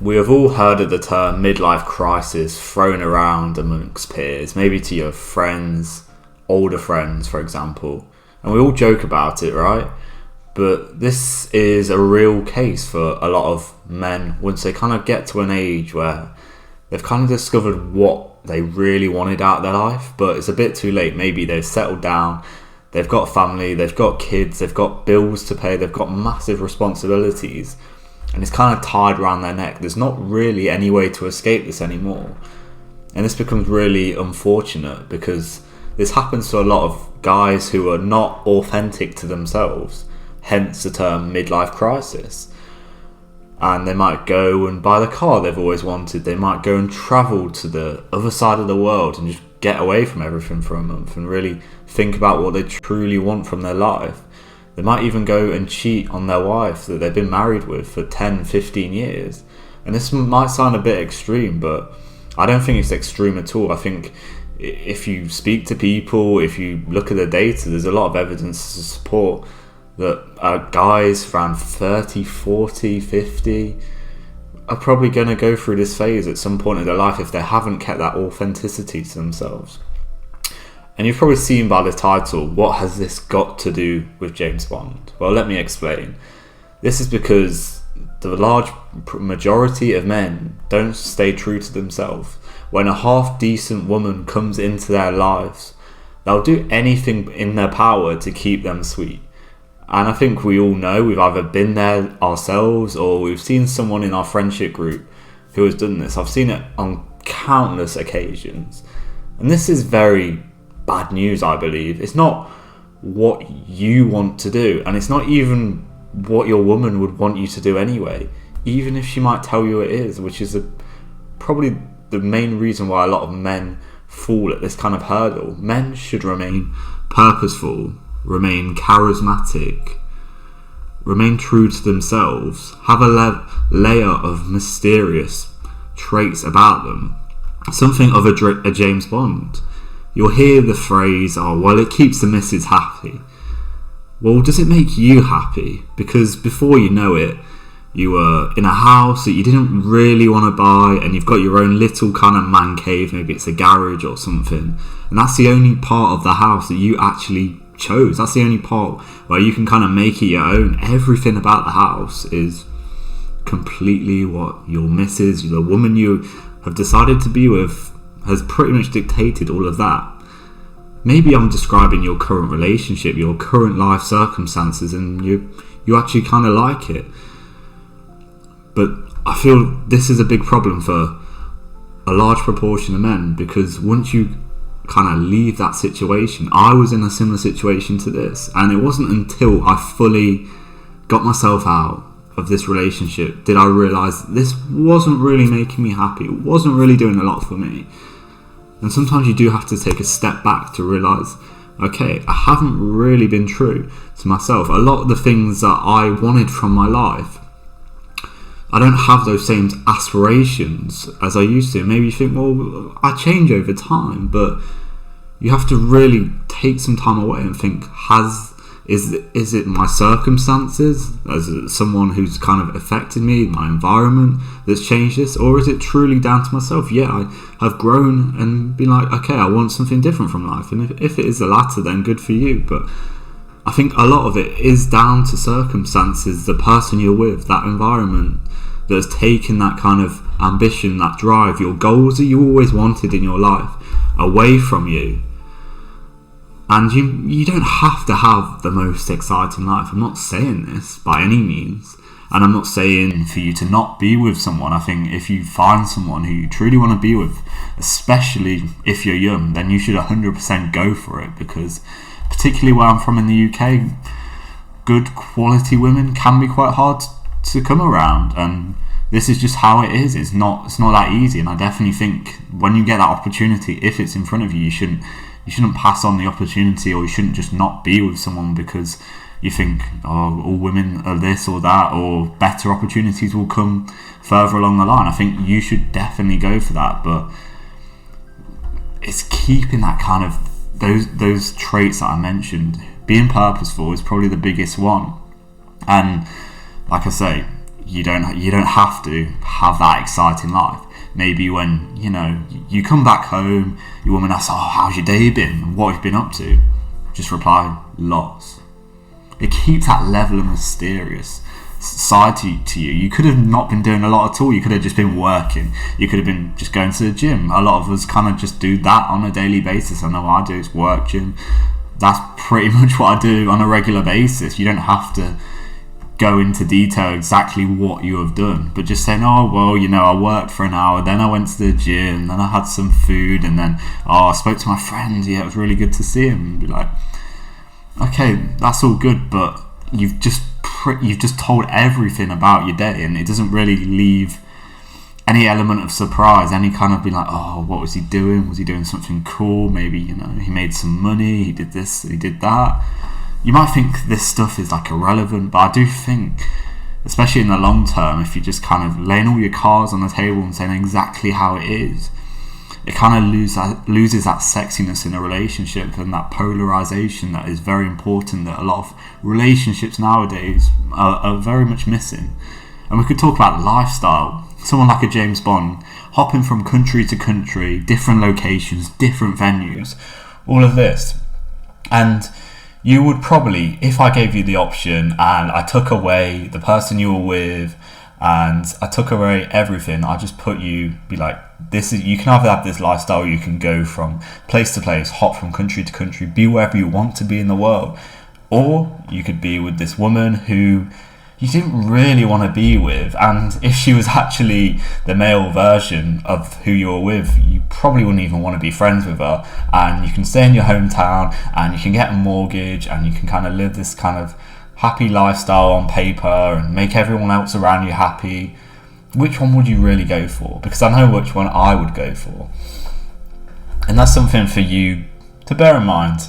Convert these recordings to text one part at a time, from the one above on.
We have all heard of the term midlife crisis thrown around amongst peers, maybe to your friends, older friends, for example. And we all joke about it, right? But this is a real case for a lot of men once they kind of get to an age where they've kind of discovered what they really wanted out of their life, but it's a bit too late. Maybe they've settled down, they've got a family, they've got kids, they've got bills to pay, they've got massive responsibilities, and it's kind of tied around their neck. There's not really any way to escape this anymore. And this becomes really unfortunate because this happens to a lot of guys who are not authentic to themselves, hence the term midlife crisis. And they might go and buy the car they've always wanted. They might go and travel to the other side of the world and just get away from everything for a month and really think about what they truly want from their life. They might even go and cheat on their wife that they've been married with for 10, 15 years. And this might sound a bit extreme, but I don't think it's extreme at all. I think if you speak to people, if you look at the data, there's a lot of evidence to support that guys around 30, 40, 50 are probably going to go through this phase at some point in their life if they haven't kept that authenticity to themselves. And you've probably seen by the title, what has this got to do with James Bond? Well, let me explain. This is because the large majority of men don't stay true to themselves. When a half-decent woman comes into their lives, they'll do anything in their power to keep them sweet. And I think we all know, we've either been there ourselves or we've seen someone in our friendship group who has done this. I've seen it on countless occasions. And this is very bad news, I believe. It's not what you want to do, and it's not even what your woman would want you to do anyway, even if she might tell you it is, which is probably the main reason why a lot of men fall at this kind of hurdle. Men should remain purposeful, remain charismatic, remain true to themselves, have a layer of mysterious traits about them, something of a James Bond. You'll hear the phrase, oh, well, it keeps the missus happy. Well, does it make you happy? Because before you know it, you were in a house that you didn't really want to buy, and you've got your own little kind of man cave, maybe it's a garage or something, and that's the only part of the house that you actually chose. That's the only part where you can kind of make it your own. Everything about the house is completely what your missus, the woman you have decided to be with, has pretty much dictated all of that. Maybe I'm describing your current relationship, your current life circumstances, and you actually kind of like it. But I feel this is a big problem for a large proportion of men, because once you kind of leave that situation, I was in a similar situation to this, and it wasn't until I fully got myself out of this relationship did I realise this wasn't really making me happy. It wasn't really doing a lot for me. And sometimes you do have to take a step back to realise, okay, I haven't really been true to myself. A lot of the things that I wanted from my life, I don't have those same aspirations as I used to. Maybe you think, well, I change over time, but you have to really take some time away and think, is it my circumstances as someone who's kind of affected me, my environment that's changed this, or is it truly down to myself? Yeah, I have grown and been like, okay, I want something different from life, and if it is the latter, then good for you. But I think a lot of it is down to circumstances, the person you're with, that environment that has taken that kind of ambition, that drive, your goals that you always wanted in your life away from you. And you don't have to have the most exciting life. I'm not saying this by any means. And I'm not saying for you to not be with someone. I think if you find someone who you truly want to be with, especially if you're young, then you should 100% go for it. Because particularly where I'm from in the UK, good quality women can be quite hard to come around. And this is just how it is. It's not that easy. And I definitely think when you get that opportunity, if it's in front of you, you shouldn't pass on the opportunity, or you shouldn't just not be with someone because you think, oh, all women are this or that, or better opportunities will come further along the line. I think you should definitely go for that, but it's keeping that kind of those traits that I mentioned. Being purposeful is probably the biggest one, and like I say, you don't have to have that exciting life. Maybe when, you know, you come back home, your woman asks, oh, how's your day been? What have you been up to? Just reply, lots. It keeps that level of mysterious side to you. You could have not been doing a lot at all. You could have just been working. You could have been just going to the gym. A lot of us kind of just do that on a daily basis. I know I do. It's work, gym. That's pretty much what I do on a regular basis. You don't have to go into detail exactly what you have done, but just saying, oh, well, you know, I worked for an hour, then I went to the gym, then I had some food, and then, oh, I spoke to my friend, yeah, it was really good to see him. And be like, okay, that's all good, but you've just told everything about your day, and it doesn't really leave any element of surprise, any kind of be like, oh, what was he doing? Was he doing something cool? Maybe, you know, he made some money, he did this, he did that. You might think this stuff is like irrelevant, but I do think, especially in the long term, if you just kind of laying all your cards on the table and saying exactly how it is, it kind of loses that sexiness in a relationship and that polarization that is very important, that a lot of relationships nowadays are very much missing. And we could talk about lifestyle. Someone like a James Bond, hopping from country to country, different locations, different venues, all of this. And you would probably, if I gave you the option and I took away the person you were with and I took away everything, I just put you, be like, this is, you can either have this lifestyle, you can go from place to place, hop from country to country, be wherever you want to be in the world, or you could be with this woman who you didn't really want to be with, and if she was actually the male version of who you were with, you probably wouldn't even want to be friends with her. And you can stay in your hometown and you can get a mortgage and you can kind of live this kind of happy lifestyle on paper and make everyone else around you happy. Which one would you really go for? Because I know which one I would go for, and that's something for you to bear in mind.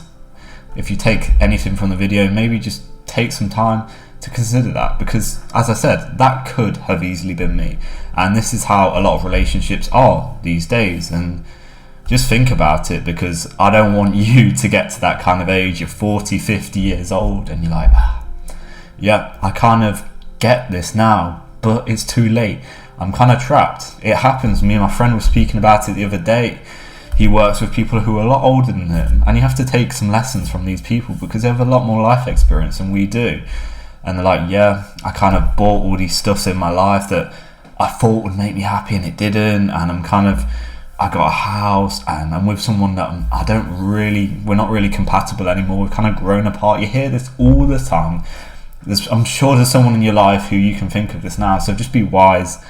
If you take anything from the video, maybe just take some time to consider that, because as I said, that could have easily been me, and this is how a lot of relationships are these days. And just think about it, because I don't want you to get to that kind of age, you're 40, 50 years old and you're like, yeah, I kind of get this now, but it's too late, I'm kind of trapped. It happens. Me and my friend were speaking about it the other day. He works with people who are a lot older than him, and you have to take some lessons from these people because they have a lot more life experience than we do. And they're like, yeah, I kind of bought all these stuffs in my life that I thought would make me happy and it didn't. And I got a house and I'm with someone that we're not really compatible anymore. We've kind of grown apart. You hear this all the time. I'm sure there's someone in your life who you can think of this now. So just be wise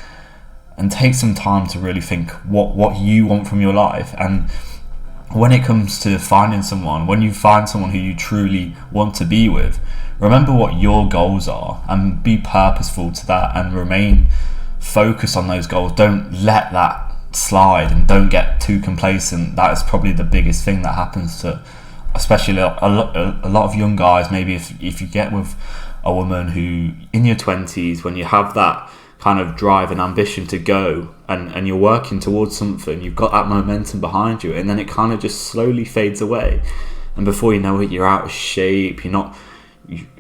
and take some time to really think what you want from your life. And when it comes to finding someone, when you find someone who you truly want to be with, remember what your goals are and be purposeful to that and remain focused on those goals. Don't let that slide and don't get too complacent. That is probably the biggest thing that happens to especially a lot of young guys. Maybe if you get with a woman who in your 20s, when you have that kind of drive and ambition to go and you're working towards something, you've got that momentum behind you, and then it kind of just slowly fades away, and before you know it, you're out of shape. You've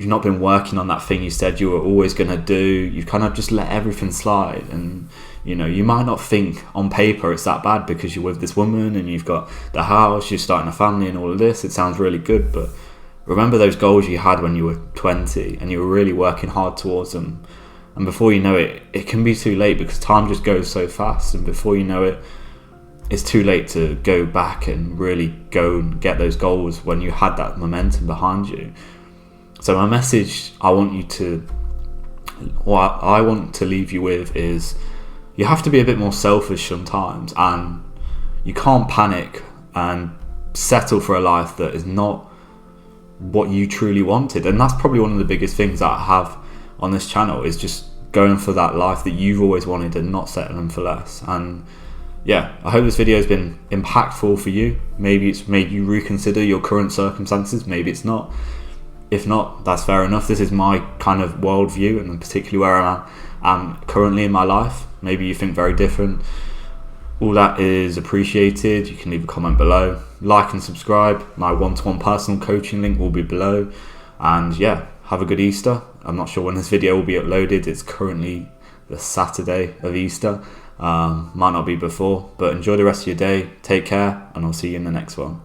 not been working on that thing you said you were always going to do. You've kind of just let everything slide, and you know, you might not think on paper it's that bad because you're with this woman and you've got the house, you're starting a family and all of this. It sounds really good, but remember those goals you had when you were 20 and you were really working hard towards them, and before you know it, it can be too late because time just goes so fast, and before you know it, it's too late to go back and really go and get those goals when you had that momentum behind you. So my message I want to leave you with is you have to be a bit more selfish sometimes, and you can't panic and settle for a life that is not what you truly wanted. And that's probably one of the biggest things that I have on this channel, is just going for that life that you've always wanted and not settling for less. And yeah, I hope this video has been impactful for you. Maybe it's made you reconsider your current circumstances, maybe it's not. If not, that's fair enough. This is my kind of worldview, and particularly where I am currently in my life. Maybe you think very different. All that is appreciated. You can leave a comment below. Like and subscribe. My one-to-one personal coaching link will be below. And yeah, have a good Easter. I'm not sure when this video will be uploaded. It's currently the Saturday of Easter. Might not be before, but enjoy the rest of your day. Take care, and I'll see you in the next one.